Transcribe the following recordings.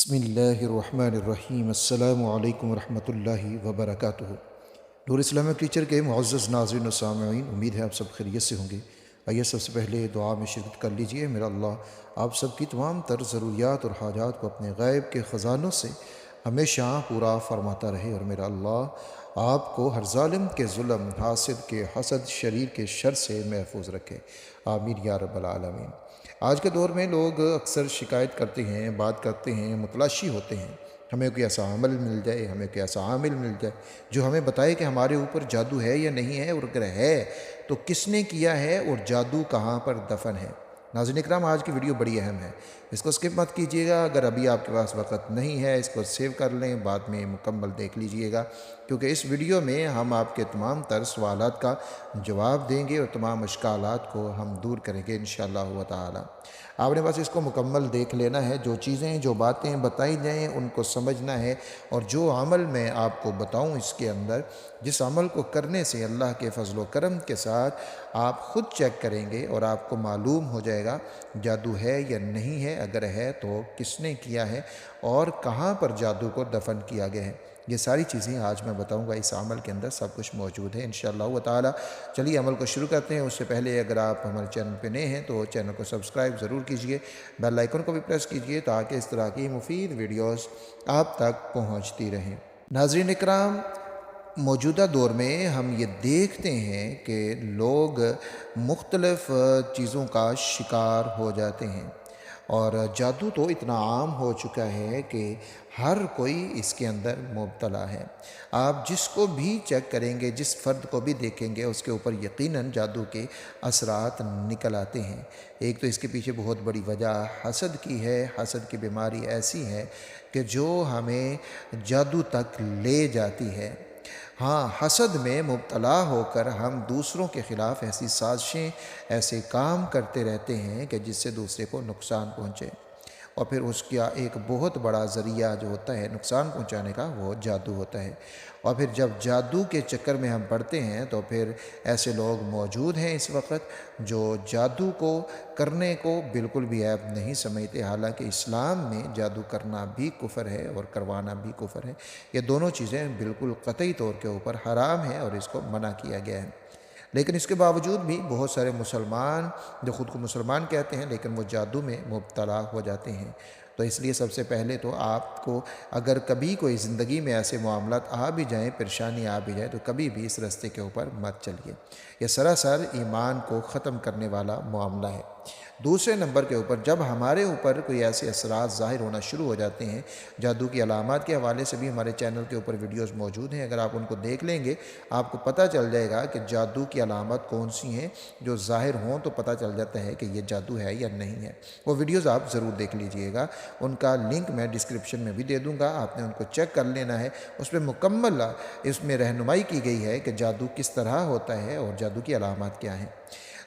بسم اللہ الرحمن الرحیم۔ السلام علیکم ورحمۃ اللہ وبرکاتہ۔ نور اسلامک ٹیچر کے معزز ناظرین و سامعین، امید ہے آپ سب خیریت سے ہوں گے۔ آئیے سب سے پہلے دعا میں شرکت کر لیجئے۔ میرا اللہ آپ سب کی تمام تر ضروریات اور حاجات کو اپنے غیب کے خزانوں سے ہمیشہ پورا فرماتا رہے، اور میرا اللہ آپ کو ہر ظالم کے ظلم، حاسد کے حسد، شریر کے شر سے محفوظ رکھے، آمین یا رب العالمین۔ آج کے دور میں لوگ اکثر شکایت کرتے ہیں، بات کرتے ہیں، متلاشی ہوتے ہیں، ہمیں کوئی ایسا عمل مل جائے، ہمیں کوئی ایسا عامل مل جائے جو ہمیں بتائے کہ ہمارے اوپر جادو ہے یا نہیں ہے، اور اگر ہے تو کس نے کیا ہے اور جادو کہاں پر دفن ہے۔ ناظرین اکرام، آج کی ویڈیو بڑی اہم ہے، اس کو سکپ مت کیجیے گا۔ اگر ابھی آپ کے پاس وقت نہیں ہے، اس کو سیو کر لیں، بعد میں مکمل دیکھ لیجیے گا، کیونکہ اس ویڈیو میں ہم آپ کے تمام تر سوالات کا جواب دیں گے اور تمام اشکالات کو ہم دور کریں گے انشاءاللہ تعالی۔ آپ نے بس اس کو مکمل دیکھ لینا ہے، جو چیزیں جو باتیں بتائی جائیں ان کو سمجھنا ہے، اور جو عمل میں آپ کو بتاؤں اس کے اندر، جس عمل کو کرنے سے اللہ کے فضل و کرم کے ساتھ آپ خود چیک کریں گے اور آپ کو معلوم ہو جائے گا جادو ہے یا نہیں ہے، اگر ہے تو کس نے کیا ہے اور کہاں پر جادو کو دفن کیا گیا ہے۔ یہ ساری چیزیں آج میں بتاؤں گا، اس عمل کے اندر سب کچھ موجود ہے انشاءاللہ تعالی۔ چلیے عمل کو شروع کرتے ہیں۔ اس سے پہلے اگر آپ ہمارے چینل پہ نئے ہیں تو چینل کو سبسکرائب ضرور کیجئے، بیل آئیکن کو بھی پریس کیجئے تاکہ اس طرح کی مفید ویڈیوز آپ تک پہنچتی رہیں۔ ناظرین اکرام، موجودہ دور میں ہم یہ دیکھتے ہیں کہ لوگ مختلف چیزوں کا شکار ہو جاتے ہیں، اور جادو تو اتنا عام ہو چکا ہے کہ ہر کوئی اس کے اندر مبتلا ہے۔ آپ جس کو بھی چیک کریں گے، جس فرد کو بھی دیکھیں گے، اس کے اوپر یقیناً جادو کے اثرات نکل آتے ہیں۔ ایک تو اس کے پیچھے بہت بڑی وجہ حسد کی ہے۔ حسد کی بیماری ایسی ہے کہ جو ہمیں جادو تک لے جاتی ہے۔ ہاں، حسد میں مبتلا ہو کر ہم دوسروں کے خلاف ایسی سازشیں، ایسے کام کرتے رہتے ہیں کہ جس سے دوسرے کو نقصان پہنچے، اور پھر اس کا ایک بہت بڑا ذریعہ جو ہوتا ہے نقصان پہنچانے کا، وہ جادو ہوتا ہے۔ اور پھر جب جادو کے چکر میں ہم پڑتے ہیں تو پھر ایسے لوگ موجود ہیں اس وقت جو جادو کو کرنے کو بالکل بھی عیب نہیں سمجھتے، حالانکہ اسلام میں جادو کرنا بھی کفر ہے اور کروانا بھی کفر ہے۔ یہ دونوں چیزیں بالکل قطعی طور کے اوپر حرام ہیں اور اس کو منع کیا گیا ہے۔ لیکن اس کے باوجود بھی بہت سارے مسلمان جو خود کو مسلمان کہتے ہیں لیکن وہ جادو میں مبتلا ہو جاتے ہیں۔ تو اس لیے سب سے پہلے تو آپ کو اگر کبھی کوئی زندگی میں ایسے معاملات آ بھی جائیں، پریشانی آ بھی جائے، تو کبھی بھی اس راستے کے اوپر مت چلیے۔ یہ سراسر ایمان کو ختم کرنے والا معاملہ ہے۔ دوسرے نمبر کے اوپر جب ہمارے اوپر کوئی ایسے اثرات ظاہر ہونا شروع ہو جاتے ہیں، جادو کی علامات کے حوالے سے بھی ہمارے چینل کے اوپر ویڈیوز موجود ہیں، اگر آپ ان کو دیکھ لیں گے آپ کو پتہ چل جائے گا کہ جادو کی علامات کون سی ہیں جو ظاہر ہوں، تو پتہ چل جاتا ہے کہ یہ جادو ہے یا نہیں ہے۔ وہ ویڈیوز آپ ضرور دیکھ لیجئے گا، ان کا لنک میں ڈسکرپشن میں بھی دے دوں گا، آپ نے ان کو چیک کر لینا ہے۔ اس پہ مکمل اس میں رہنمائی کی گئی ہے کہ جادو کس طرح ہوتا ہے اور جادو کی علامات کیا ہیں۔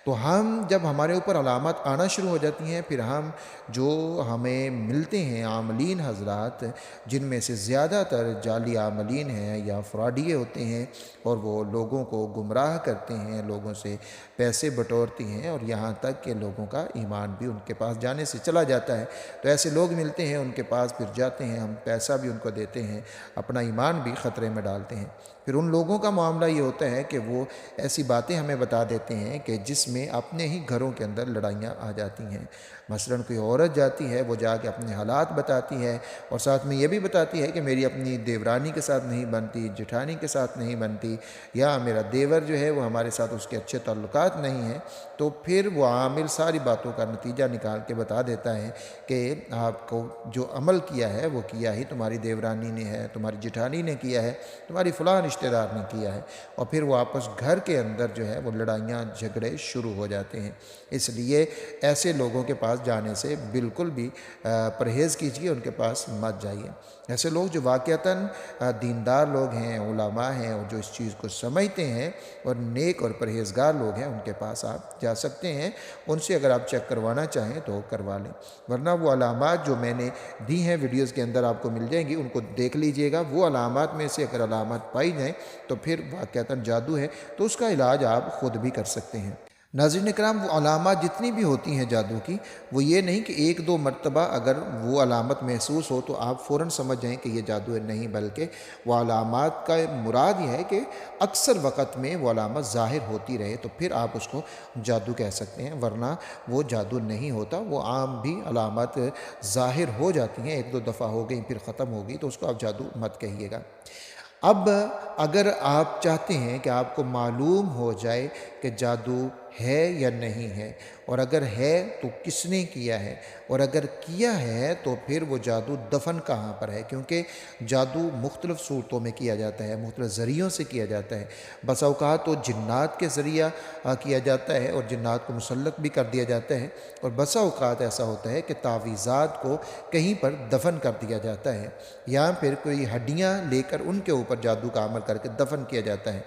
تو ہم جب ہمارے اوپر علامات آنا شروع ہو جاتی ہیں، پھر ہم جو ہمیں ملتے ہیں عاملین حضرات، جن میں سے زیادہ تر جعلی عاملین ہیں یا فراڈیے ہوتے ہیں، اور وہ لوگوں کو گمراہ کرتے ہیں، لوگوں سے پیسے بٹورتے ہیں، اور یہاں تک کہ لوگوں کا ایمان بھی ان کے پاس جانے سے چلا جاتا ہے۔ تو ایسے لوگ ملتے ہیں، ان کے پاس پھر جاتے ہیں، ہم پیسہ بھی ان کو دیتے ہیں، اپنا ایمان بھی خطرے میں ڈالتے ہیں۔ پھر ان لوگوں کا معاملہ یہ ہوتا ہے کہ وہ ایسی باتیں ہمیں بتا دیتے ہیں کہ جس میں اپنے ہی گھروں کے اندر لڑائیاں آ جاتی ہیں۔ مثلاً کوئی عورت جاتی ہے، وہ جا کے اپنے حالات بتاتی ہے، اور ساتھ میں یہ بھی بتاتی ہے کہ میری اپنی دیورانی کے ساتھ نہیں بنتی، جٹھانی کے ساتھ نہیں بنتی، یا میرا دیور جو ہے وہ ہمارے ساتھ اس کے اچھے تعلقات نہیں ہیں۔ تو پھر وہ عامل ساری باتوں کا نتیجہ نکال کے بتا دیتا ہے کہ آپ کو جو عمل کیا ہے وہ کیا ہی تمہاری دیورانی نے ہے، تمہاری جٹھانی نے کیا ہے، تمہاری فلاں رشتہ دار نے کیا ہے، اور پھر وہ آپس گھر کے اندر جو ہے وہ لڑائیاں جھگڑے شروع ہو جاتے ہیں۔ اس لیے ایسے لوگوں کے پاس جانے سے بالکل بھی پرہیز کیجیے، ان کے پاس مت جائیے۔ ایسے لوگ جو واقعتاً دیندار لوگ ہیں، علماء ہیں، اور جو اس چیز کو سمجھتے ہیں اور نیک اور پرہیزگار لوگ ہیں، ان کے پاس آپ جا سکتے ہیں۔ ان سے اگر آپ چیک کروانا چاہیں تو کروا لیں، ورنہ وہ علامات جو میں نے دی ہیں ویڈیوز کے اندر آپ کو مل جائیں گی، ان کو دیکھ لیجئے گا۔ وہ علامات میں سے اگر علامات پائی جائیں تو پھر واقعتاً جادو ہے، تو اس کا علاج آپ خود بھی کر سکتے ہیں۔ ناظرین کرام، وہ علامات جتنی بھی ہوتی ہیں جادو کی، وہ یہ نہیں کہ ایک دو مرتبہ اگر وہ علامت محسوس ہو تو آپ فوراً سمجھ جائیں کہ یہ جادو ہے، نہیں، بلکہ وہ علامات کا مراد یہ ہے کہ اکثر وقت میں وہ علامت ظاہر ہوتی رہے تو پھر آپ اس کو جادو کہہ سکتے ہیں، ورنہ وہ جادو نہیں ہوتا۔ وہ عام بھی علامات ظاہر ہو جاتی ہیں، ایک دو دفعہ ہو گئی پھر ختم ہو گئی تو اس کو آپ جادو مت کہیے گا۔ اب اگر آپ چاہتے ہیں کہ آپ کو معلوم ہو جائے کہ جادو ہے یا نہیں ہے، اور اگر ہے تو کس نے کیا ہے، اور اگر کیا ہے تو پھر وہ جادو دفن کہاں پر ہے، کیونکہ جادو مختلف صورتوں میں کیا جاتا ہے، مختلف ذریعوں سے کیا جاتا ہے۔ بس اوقات تو جنات کے ذریعہ کیا جاتا ہے اور جنات کو مسلط بھی کر دیا جاتا ہے، اور بسا اوقات ایسا ہوتا ہے کہ تعویذات کو کہیں پر دفن کر دیا جاتا ہے، یا پھر کوئی ہڈیاں لے کر ان کے اوپر جادو کا عمل کر کے دفن کیا جاتا ہے،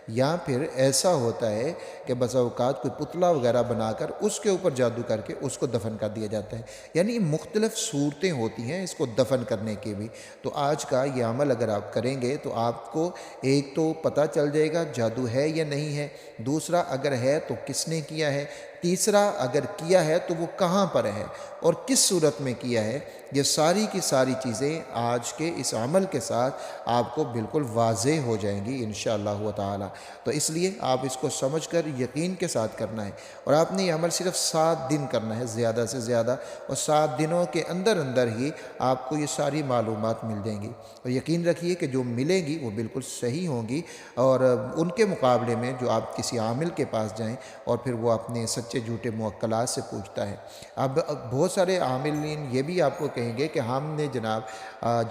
یا پھر ایسا ہوتا ہے کہ بسا اوقات کوئی پتلا وغیرہ بنا کر اس کے اوپر جادو کر کے اس کو دفن کر دیا جاتا ہے۔ یعنی مختلف صورتیں ہوتی ہیں اس کو دفن کرنے کے بھی۔ تو آج کا یہ عمل اگر آپ کریں گے تو آپ کو ایک تو پتہ چل جائے گا جادو ہے یا نہیں ہے، دوسرا اگر ہے تو کس نے کیا ہے، تیسرا اگر کیا ہے تو وہ کہاں پر ہے اور کس صورت میں کیا ہے۔ یہ ساری کی ساری چیزیں آج کے اس عمل کے ساتھ آپ کو بالکل واضح ہو جائیں گی انشاءاللہ تعالی۔ تو اس لیے آپ اس کو سمجھ کر یقین کے ساتھ کرنا ہے، اور آپ نے یہ عمل صرف 7 دن کرنا ہے زیادہ سے زیادہ، اور 7 دنوں کے اندر اندر ہی آپ کو یہ ساری معلومات مل جائیں گی، اور یقین رکھیے کہ جو ملیں گی وہ بالکل صحیح ہوں گی، اور ان کے مقابلے میں جو آپ کسی عامل کے پاس جائیں اور پھر وہ اپنے سچے جھوٹے موکلات سے پوچھتا ہے۔ اب بہت سارے عاملین یہ بھی آپ کو کہیں گے کہ ہم نے جناب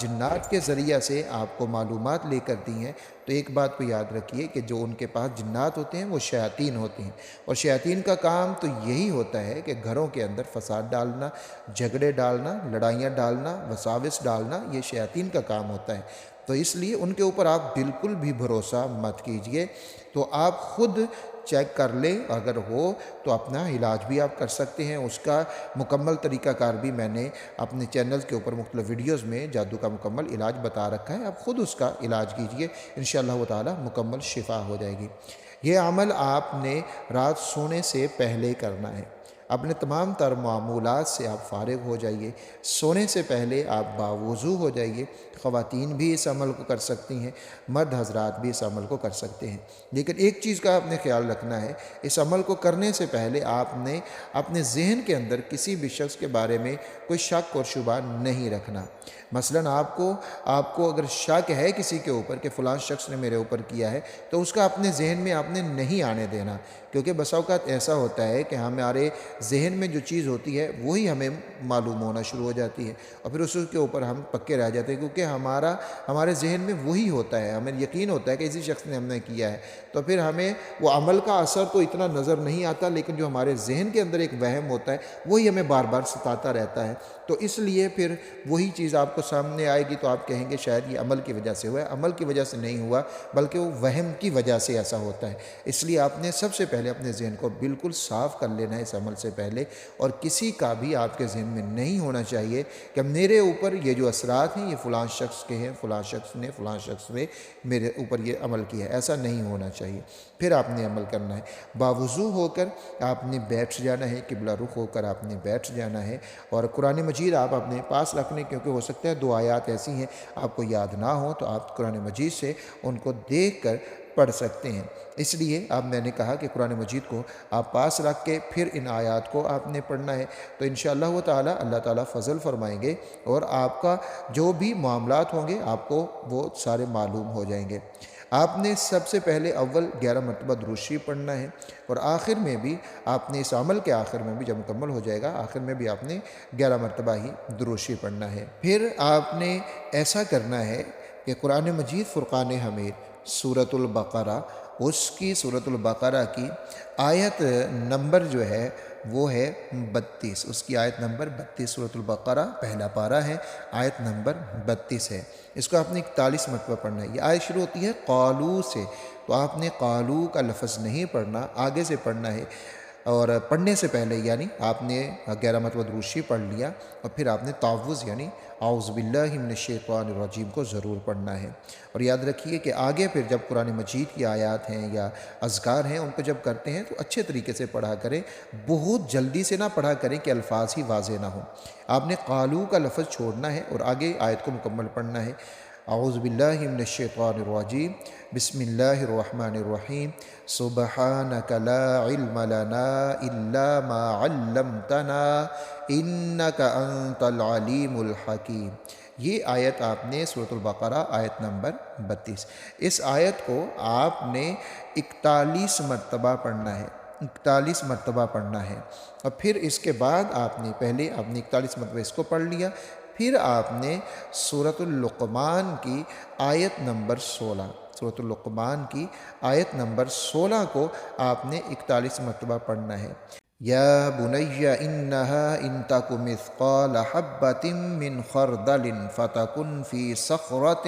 جنات کے ذریعہ سے آپ کو معلومات لے کر دی ہیں، تو ایک بات کو یاد رکھیے کہ جو ان کے پاس جنات ہوتے ہیں وہ شیاطین ہوتے ہیں، اور شیاطین کا کام تو یہی ہوتا ہے کہ گھروں کے اندر فساد ڈالنا، جھگڑے ڈالنا، لڑائیاں ڈالنا، وساوس ڈالنا، یہ شیاطین کا کام ہوتا ہے۔ تو اس لیے ان کے اوپر آپ بالکل بھی بھروسہ مت کیجئے، تو آپ خود چیک کر لیں، اگر ہو تو اپنا علاج بھی آپ کر سکتے ہیں۔ اس کا مکمل طریقہ کار بھی میں نے اپنے چینل کے اوپر مختلف ویڈیوز میں جادو کا مکمل علاج بتا رکھا ہے، آپ خود اس کا علاج کیجئے، انشاءاللہ تعالی مکمل شفا ہو جائے گی۔ یہ عمل آپ نے رات سونے سے پہلے کرنا ہے۔ اپنے تمام تر معمولات سے آپ فارغ ہو جائیے، سونے سے پہلے آپ باوضو ہو جائیے۔ خواتین بھی اس عمل کو کر سکتی ہیں، مرد حضرات بھی اس عمل کو کر سکتے ہیں، لیکن ایک چیز کا آپ نے خیال رکھنا ہے، اس عمل کو کرنے سے پہلے آپ نے اپنے ذہن کے اندر کسی بھی شخص کے بارے میں کوئی شک اور شبہ نہیں رکھنا۔ مثلاً آپ کو اگر شک ہے کسی کے اوپر کہ فلاں شخص نے میرے اوپر کیا ہے، تو اس کا اپنے ذہن میں آپ نے نہیں آنے دینا، کیونکہ بسا اوقات ایسا ہوتا ہے کہ ہمارے ذہن میں جو چیز ہوتی ہے وہی ہمیں معلوم ہونا شروع ہو جاتی ہے، اور پھر اس کے اوپر ہم پکے رہ جاتے ہیں، کیونکہ ہمارے ذہن میں وہی ہوتا ہے، ہمیں یقین ہوتا ہے کہ اسی شخص نے ہم نے کیا ہے، تو پھر ہمیں وہ عمل کا اثر تو اتنا نظر نہیں آتا، لیکن جو ہمارے ذہن کے اندر ایک وہم ہوتا ہے وہی ہمیں بار بار ستاتا رہتا ہے۔ تو اس لیے پھر وہی چیز آپ کو سامنے آئے گی تو آپ کہیں گے شاید یہ عمل کی وجہ سے ہوا ہے، عمل کی وجہ سے نہیں ہوا بلکہ وہ وہم کی وجہ سے ایسا ہوتا ہے۔ اس لیے آپ نے سب سے پہلے اپنے ذہن کو بالکل صاف کر لینا ہے اس عمل سے پہلے، اور کسی کا بھی آپ کے ذہن میں نہیں ہونا چاہیے کہ میرے اوپر یہ جو اثرات ہیں یہ فلاں شخص کے ہیں، فلاں شخص نے میرے اوپر یہ عمل کیا ہے، ایسا نہیں ہونا چاہیے۔ پھر آپ نے عمل کرنا ہے، باوضو ہو کر آپ نے بیٹھ جانا ہے، قبلہ رخ ہو کر آپ نے بیٹھ جانا ہے، اور قرآن مجید آپ اپنے پاس رکھ لیں، کیونکہ ہو سکتا ہے 2 آیات ایسی ہیں آپ کو یاد نہ ہوں تو آپ قرآن مجید سے ان کو دیکھ کر پڑھ سکتے ہیں۔ اس لیے اب میں نے کہا کہ قرآن مجید کو آپ پاس رکھ کے پھر ان آیات کو آپ نے پڑھنا ہے، تو انشاءاللہ تعالی اللہ تعالیٰ فضل فرمائیں گے، اور آپ کا جو بھی معاملات ہوں گے آپ کو وہ سارے معلوم ہو جائیں گے۔ آپ نے سب سے پہلے اول 11 مرتبہ درود شریف پڑھنا ہے، اور آخر میں بھی آپ نے اس عمل کے آخر میں بھی جب مکمل ہو جائے گا آخر میں بھی آپ نے 11 مرتبہ ہی درود شریف پڑھنا ہے۔ پھر آپ نے ایسا کرنا ہے کہ قرآن مجید فرقان حمید سورۃ البقرہ، اس کی سورۃ البقرہ کی آیت نمبر جو ہے وہ ہے 32، اس کی آیت نمبر 32، سورۃ البقرہ پہلا پارہ ہے، آیت نمبر 32 ہے۔ اس کو آپ نے 41 مرتبہ پڑھنا ہے۔ یہ آیت شروع ہوتی ہے قالو سے، تو آپ نے قالو کا لفظ نہیں پڑھنا، آگے سے پڑھنا ہے اور پڑھنے سے پہلے یعنی آپ نے 11 مرتبہ درود شریف پڑھ لیا اور پھر آپ نے تعوذ یعنی اعوذ باللہ من الشیطان الرجیم کو ضرور پڑھنا ہے۔ اور یاد رکھیے کہ آگے پھر جب قرآن مجید کی آیات ہیں یا اذکار ہیں ان کو جب کرتے ہیں تو اچھے طریقے سے پڑھا کریں، بہت جلدی سے نہ پڑھا کریں کہ الفاظ ہی واضح نہ ہوں۔ آپ نے قالو کا لفظ چھوڑنا ہے اور آگے آیت کو مکمل پڑھنا ہے۔ اعوذ باللہ من الشیطان الرجیم بسم اللہ الرحمن الرحیم سبحانک لا علم لنا الا ما علمتنا انک انت العلیم الحکیم۔ یہ آیت آپ نے سورۃ البقرہ آیت نمبر 32، اس آیت کو آپ نے 41 مرتبہ پڑھنا ہے، 41 مرتبہ پڑھنا ہے۔ اور پھر اس کے بعد آپ نے 41 مرتبہ اس کو پڑھ لیا، پھر آپ نے سورۃ اللقمان کی آیت نمبر 16، سورۃ اللقمان کی آیت نمبر 16 کو آپ نے 41 مرتبہ پڑھنا ہے۔ یا بنی انہا ان تک مثقال حبۃ من خردل فتکن فی صخرۃ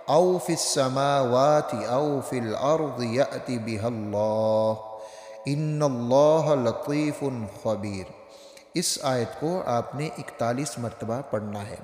او فی السماوات او فی الارض یأت بها اللہ ان اللہ لطیف خبیر۔ اس آیت کو آپ نے 41 مرتبہ پڑھنا ہے،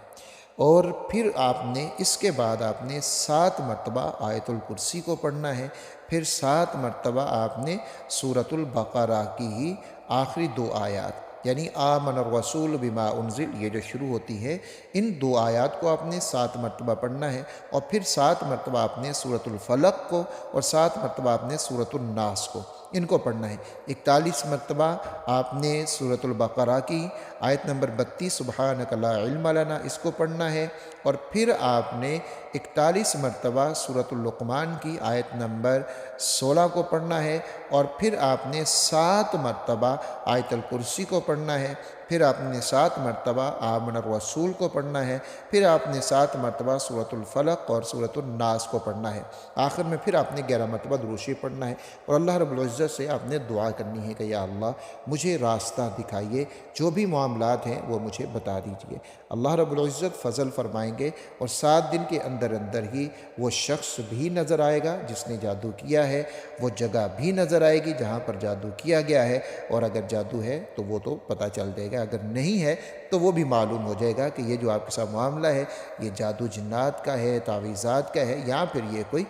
اور پھر آپ نے اس کے بعد آپ نے 7 مرتبہ آیت الکرسی کو پڑھنا ہے، پھر 7 مرتبہ آپ نے سورۃ البقرہ کی ہی آخری 2 آیات یعنی آمن الرسول بما انزل، یہ جو شروع ہوتی ہے، ان 2 آیات کو آپ نے 7 مرتبہ پڑھنا ہے، اور پھر 7 مرتبہ آپ نے سورۃ الفلق کو اور 7 مرتبہ آپ نے سورۃ الناس کو، ان کو پڑھنا ہے۔ 41 مرتبہ آپ نے سورۃ البقرہ کی آیت نمبر 32 سبحانک لا علم لنا اس کو پڑھنا ہے، اور پھر آپ نے 41 مرتبہ سورۃ اللقمان کی آیت نمبر 16 کو پڑھنا ہے، اور پھر آپ نے 7 مرتبہ آیت الکرسی کو پڑھنا ہے، پھر آپ نے 7 مرتبہ آمن الرسول کو پڑھنا ہے، پھر آپ نے 7 مرتبہ سورۃ الفلق اور سورۃ الناس کو پڑھنا ہے، آخر میں پھر آپ نے 11 مرتبہ درود شریف پڑھنا ہے، اور اللہ رب العزت سے آپ نے دعا کرنی ہے کہ یا اللہ مجھے راستہ دکھائیے، جو بھی معاملات ہیں وہ مجھے بتا دیجئے۔ اللہ رب العزت فضل فرمائیں گے، اور 7 دن کے اندر اندر ہی وہ شخص بھی نظر آئے گا جس نے جادو کیا ہے، وہ جگہ بھی نظر آئے گی جہاں پر جادو کیا گیا ہے، اور اگر جادو ہے تو وہ تو پتہ چل جائے گا، اگر نہیں ہے تو وہ بھی معلوم ہو جائے گا کہ یہ جو آپ کے ساتھ معاملہ ہے یہ جادو جنات کا ہے، تعویذات کا ہے، یا پھر یہ کوئی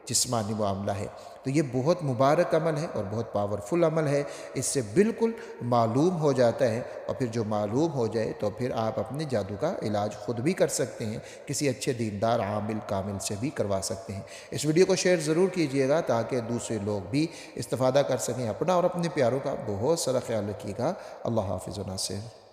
جسمانی معاملہ ہے۔ تو یہ بہت مبارک عمل ہے اور بہت پاورفل عمل ہے، اس سے بالکل معلوم ہو جاتا ہے، اور پھر جو معلوم ہو جائے تو پھر آپ اپنے جادو کا علاج خود بھی کر سکتے ہیں، کسی اچھے دیندار عامل کامل سے بھی کروا سکتے ہیں۔ اس ویڈیو کو شیئر ضرور کیجئے گا تاکہ دوسرے لوگ بھی استفادہ کر سکیں۔ اپنا اور اپنے پیاروں کا بہت سارا خیال رکھیے گا۔ اللہ حافظ و ناصر۔